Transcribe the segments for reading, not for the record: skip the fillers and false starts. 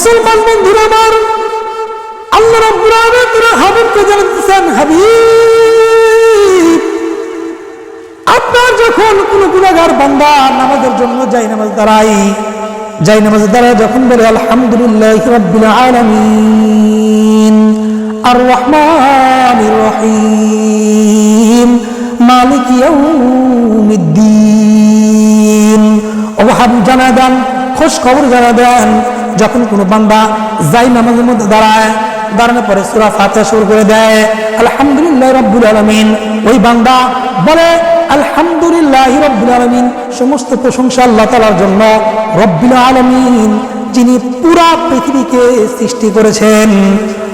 মুসলমান বন্ধুরা আমার, আল্লাহ রাব্বুল আলামিন তার হাবিবকে জানাচ্ছেন, হাবিব, আপনার যখন কোন গুনাহগার বান্দা নামাজের জন্য নামাজ দাঁড়ায় যখন বলে আলহামদুলিল্লাহি রাব্বিল আলামিন আর রহমানির রহিম মালিকি ইয়াউমিদ্দিন, ও হাবিব জানা দেন, খোঁজ খবর জানা দেন, যখন কোনো বান্দা নামাজের মধ্যে দাঁড়ানোর পরে সূরা ফাতিহা শুরু করে দেয় আলহামদুলিল্লাহি রাব্বিল আলামিন, ওই বান্দা বলে আলহামদুলিল্লাহি রাব্বিল আলামিন, সমস্ত প্রশংসা আল্লাহ তাআলার জন্য, রব্বিল আলামিন যিনি পুরা পৃথিবীকে সৃষ্টি করেছেন,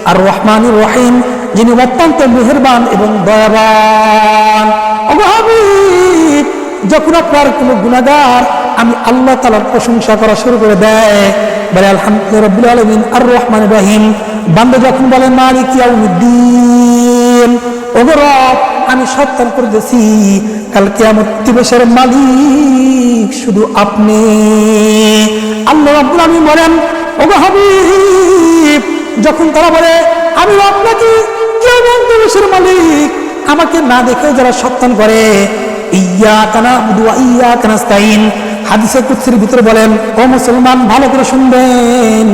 আর রহমানির রহিম যিনি অত্যন্ত মেহেরবান এবং দয়াবান। ওগো হাবিব, যখন আপনার কোনো গুনাহগার আমি আল্লাহ তাআলার প্রশংসা করা শুরু করে দেয়, বলে আলহামদুলিল্লাহি রাব্বিল আলামিন আর রহমানির রহিম, বান্দা যখন বলে মালিক ইয়াউমিদ্দিন, ওগো রব, আমি সত্য করতেছি কাল কিয়ামত দিবসের মালিক শুধু আপনি। আল্লাহ রাব্বুল আলামিন বলেন, ওগো হাবিব, যখন তারা বলে আমি আপনাকে কিয়ামত দিবসের মালিক, আমাকে না দেখে যারা সত্য করে, ইয়্যাকা না'বুদু ওয়া ইয়্যাকা নাস্তাইন, হাদিসে কুদসির ভিতরে বলেন, ও মুসলমান ভালো করে শুনবেন,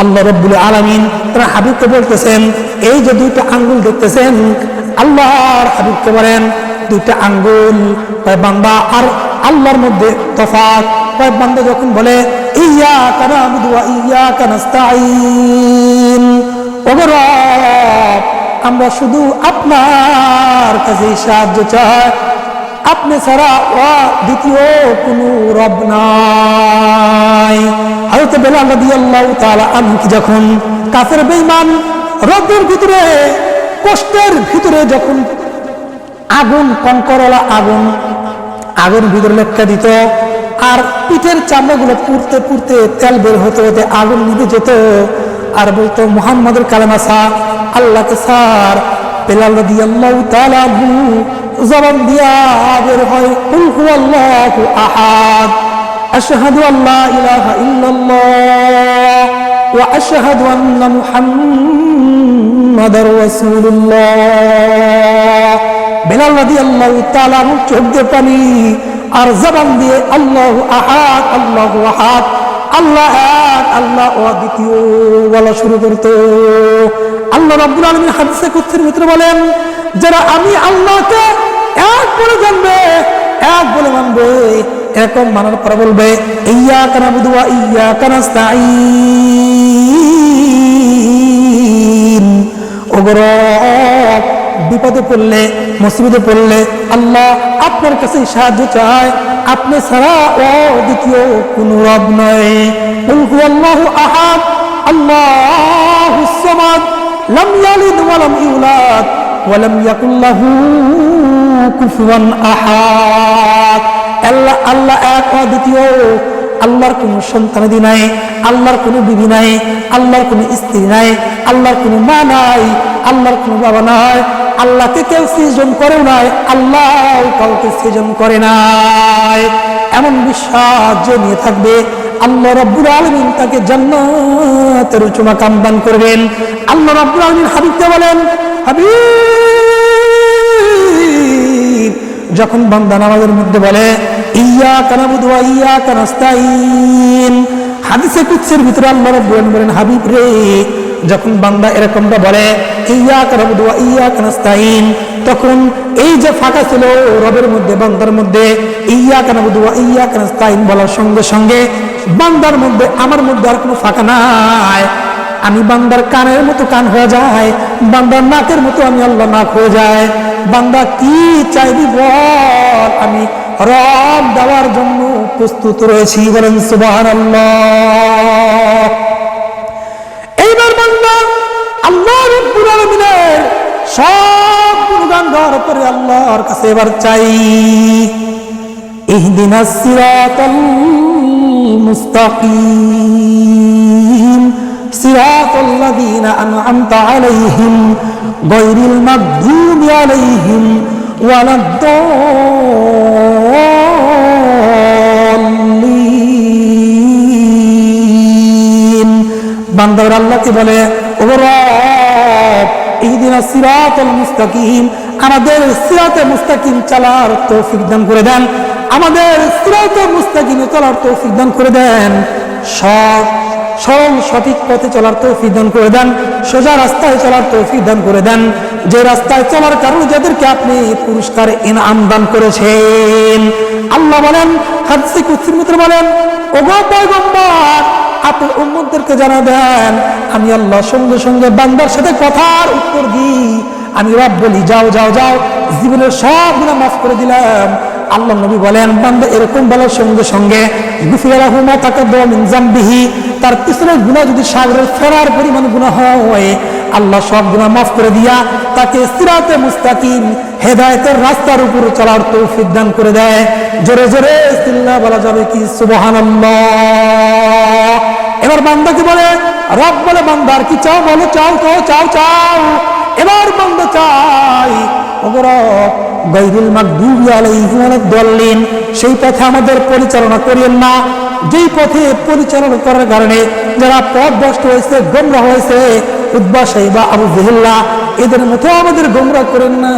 আল্লাহ রাব্বুল আলামিন তার হাবিবকে বলতেছেন, এই যে দুইটা আঙ্গুল দেখতেছেন, আল্লাহর হাবিবকে বলেন দুইটা আঙ্গুল, বান্দা আর আল্লাহর মধ্যে তফাৎ। বান্দা যখন বলে ইয়্যাকা না'বুদু ওয়া ইয়্যাকা নাস্তাইন, ওগো রব, আমরা শুধু আপনার কাছে সাহায্য চাই, আপনি ছাড়া দ্বিতীয় কোনো রব নাই। হযরত বেলাল রাদিয়াল্লাহু তাআলা আনহু যখন কাফের বেঈমান রোদের ভিতরে, কষ্টের ভিতরে যখন আগুন, কঙ্করওয়ালা আগুন ভিতরে লেখা দিত, আর পিঠের চামড়াগুলো পুড়তে পুড়তে তেল বের হতে হতে আগুন নিভে যেত, আর বলতো মুহাম্মাদের কালেমা ছাড়, আল্লাহকে ছাড়, বেলাল রাদিয়াল্লাহু তাআলা আনহু জবান দিয়া বের হয় কুল হুয়াল্লাহু আহাদ, আশহাদু আল্লা ইলাহা ইল্লাল্লাহ ওয়া আশহাদু আন্না মুহাম্মাদার রাসূলুল্লাহ। বেলাল রাদিয়াল্লাহু তাআলা চোখ দিয়ে পানি, আর জবান দিয়ে আল্লাহু আহাদ, আল্লাহু আহাদ, আল্লাহ এক, আল্লাহ অদ্বিতীয় বলা শুরু করতো। আল্লাহ রাব্বুল আলামিন হাদিসে কুদসির ভিতরে বলেন, যারা আমি আল্লাহকে এক বলে জানবে, এক বলে মানবে, এরকম মানার পর বলবে ইয়্যাকা না'বুদু ওয়া ইয়্যাকা নাস্তাঈন, ওগো রব, বিপদে পড়লে, মুসিবতে পড়লে আল্লাহ আপনার কাছে সাহায্য চায়, আপনি ছাড়া দ্বিতীয় কোন রব নয়। কুল হুয়াল্লাহু আহাদ, আল্লাহুস সামাদ, লাম ইয়ালিদ ওয়া লাম ইউলাদ ওয়া লাম ইয়াকুল লাহু কুফুয়ান আহাদ। আল্লাহ এক, অদ্বিতীয়, আল্লাহর কোন সন্তানাদি নাই, আল্লাহর কোন বিবি নাই, আল্লাহর কোন স্ত্রী নাই, আল্লাহর কোন মা নাই, আল্লাহর কোন বাবা নাই, আল্লাহকে কেউ সৃজন করে নাই, আল্লাহ কাউকে সৃজন করে নাই। এমন বিশ্বাস যে নিয়ে থাকবে, আল্লাহ রাব্বুল আলামিন তাকে জান্নাতের উঁচু মাকাম দান করবেন। আল্লাহ রাব্বুল আলামিন হাবিবকে বলেন, হাবিব, যখন বান্দা নামাজের মধ্যে বলে ইয়্যাকা না'বুদু ওয়া ইয়্যাকা নাস্তাঈন, হাদিসে কুদসির ভিতরে আল্লাহ রাব্বুল আলামিন বলেন, হাবিব রে, যখন বান্দা এরকমটা বলে ইয়্যাকা না'বুদু ওয়া ইয়্যাকা নাস্তাঈন, তখন এই যে ফাঁকা ছিল রবের মধ্যে, বান্দার মধ্যে, ইয়্যাকা না'বুদু ওয়া ইয়্যাকা নাস্তাঈন বলার সঙ্গে সঙ্গে বান্দার মধ্যে, আমার মধ্যে আর কোনো ফাঁকা নাই। আমি বান্দার কানের মতো কান হয়ে যায়, বান্দার নাকের মতো আমি আল্লাহ নাক হয়ে যায়। বান্দা কি চাইবি বল, আমি রব দেওয়ার জন্য প্রস্তুত রয়েছি। বলেন সুবহানাল্লাহ। এইবার বান্দা আল্লাহ রাব্বুল আলামিনের সব গুণগান গাওয়ার পরে আল্লাহর কাছে এবার চাই, ইহদিনাস সিরাতাল মুস্তাকিম সিরাতাল লাযীনা আন'আমতা আলাইহিম গায়রিল মাগদুবি আলাইহিম ওয়ালাদ-দাল্লিন। বান্দার আল্লাহকে বলে, ও রব ইহদিনাস সিরাতাল মুস্তাকিম, আমাদের সিরাতে মুস্তাকিম চলার তৌফিক দান করে দেন, আমাদের সিরাতে মুস্তাকিমে চলার তৌফিক দান করে দেন, সরল সঠিক পথে চলার তৌফিক দান করে দেন, সোজা রাস্তায় চলার তৌফিক দান করে দেন, যে রাস্তায় চলার কারণে যাদেরকে আপনি পুরস্কার ইনাম দান করেছেন। আল্লাহ বলেন, হাদিসে কুদসির মধ্যে বলেন, ওগো পয়গম্বর আপনি উম্মতদেরকে জানা দেন, আমি আল্লাহ সঙ্গে সঙ্গে বান্দার সাথে কথার উত্তর দিই, আমি রব বলি যাও যাও যাও, জীবনের সব গুনাহ মাফ করে দিলাম। আল্লাহ নবী বলেন, বান্দা এরকম বলার সঙ্গে সঙ্গে গুফিরা লাহু মা তাকাদ্দামা মিন যামবিহি, তার পিছনের গুনাহ যদি সাগরের ফেরার পরিমাণ গুনাহ হয়, আল্লাহ সব গুনাহ মাফ করে দিয়া তাকে সিরাতে মুস্তাকিম হেদায়েতের রাস্তার উপর চলার তৌফিক দান করে দেয়। জোরে জোরে চিল্লা বলা যাবে কি সুবহানাল্লাহ। এবার বান্দাকে বলে, রব বলে বান্দার কি চাও বলো, চাও তো চাও চাও। এবার বান্দা চাই, ওগো রব গায়রুল মাগদুবি আলাইহিম ওয়ালাদ-দাল্লিন, সেই পথে আমাদের পরিচালনা করিয়েন না, যেই পথে পরিচালনা করার কারণে যারা পথভ্রষ্ট হয়েছে, গোমরাহ হয়েছে, উতবা সাইবা আবু জাহল, এদের মতো আমাদের গোমরাহ করেন না।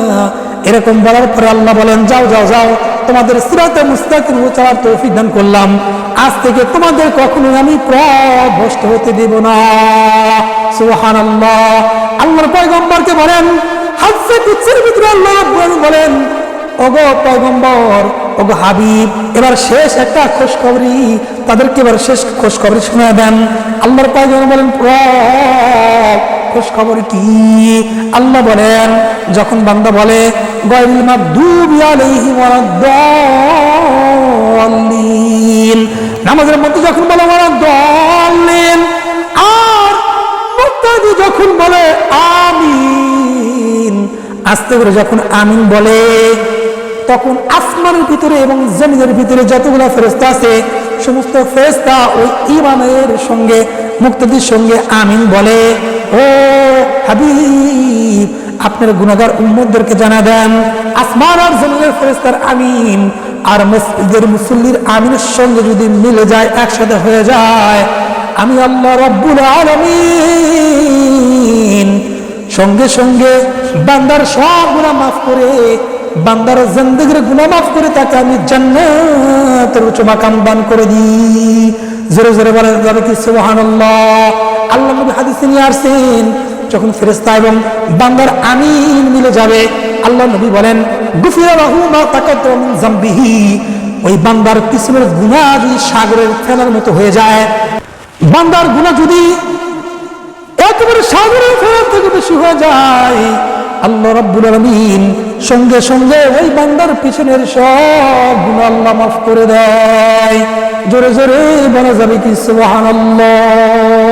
এরকম বলার পরে আল্লাহ বলেন, যাও যাও যাও, তোমাদের সিরাতে মুস্তাকিম চলার তৌফিক দান করলাম, আজ থেকে তোমাদের কখনোই আমি পথভ্রষ্ট হতে দেব না। সুবহানাল্লাহ। আল্লাহর পয়গম্বরকে বলেন, হাদিসে কুদসির ভিতরে আল্লাহ বলেন, ওগো পয়গম্বর, ওগো হাবিব, এবার শেষ একটা খুশখবরি, তাদেরকে এবার শেষ খুশখবরি শোনা দেন। আল্লাহর পয়গম্বর বলেন, খুশখবর কি? আল্লাহ বলেন, যখন বান্দা বলে গায়রুল মাগদুবি আলাইহিম ওয়ালাদ-দাল্লিন, নামাজের মধ্যে যখন বলে ওয়ালাদ-দাল্লিন, আর মুত্তাকি যখন বলে আমিন, আস্তে করে যখন আমিন বলে, তখন আসমানের ভিতরে এবং জমিনের ভিতরে যতগুলো ফেরেশতা আছে, সমস্ত ফেরেশতা ওই ইমামের সঙ্গে মুক্তাদির সঙ্গে আমিন বলে। ও হাবিব, আপনার গুনাহগার উম্মতদেরকে জানা দেন, আসমান আর জমিনের ফেরেশতার আমিন আর মসজিদের মুসল্লির আমিনের সঙ্গে যদি মিলে যায়, একসাথে হয়ে যায়, আমি আল্লাহ রাব্বুল আলামিন সঙ্গে সঙ্গে বান্দার সব গুনাহ মাফ করে, বান্দার জিন্দেগির গুনাহ মাফ করে তাকে আমি জান্নাতের উচ্চ মাকাম দান করে দিই। জোরে জোরে বলা যাবে কি সুবহানাল্লাহ। আল্লাহ নবী হাদিসে নিয়ে আসছেন, যখন ফেরেশতা এবং বান্দার আমিন মিলে যাবে, আল্লাহ নবী বলেন, গুফিরা লাহু মা তাকাদ্দামা মিন যামবিহি, ওই বান্দার পিছনের গুনাহ যদি সাগরের ফেনার মতো হয়ে যায়, বান্দার গুনাহ যদি একেবারে সাগরের ফেনার থেকে বেশি হয়ে যায়, আল্লাহ রাব্বুল আলামিন সঙ্গে সঙ্গে ওই বান্দার পিছনের সব গুনাহ আল্লাহ মাফ করে দেয়। জোরে জোরে বলা যাবে কি সুবহানাল্লাহ।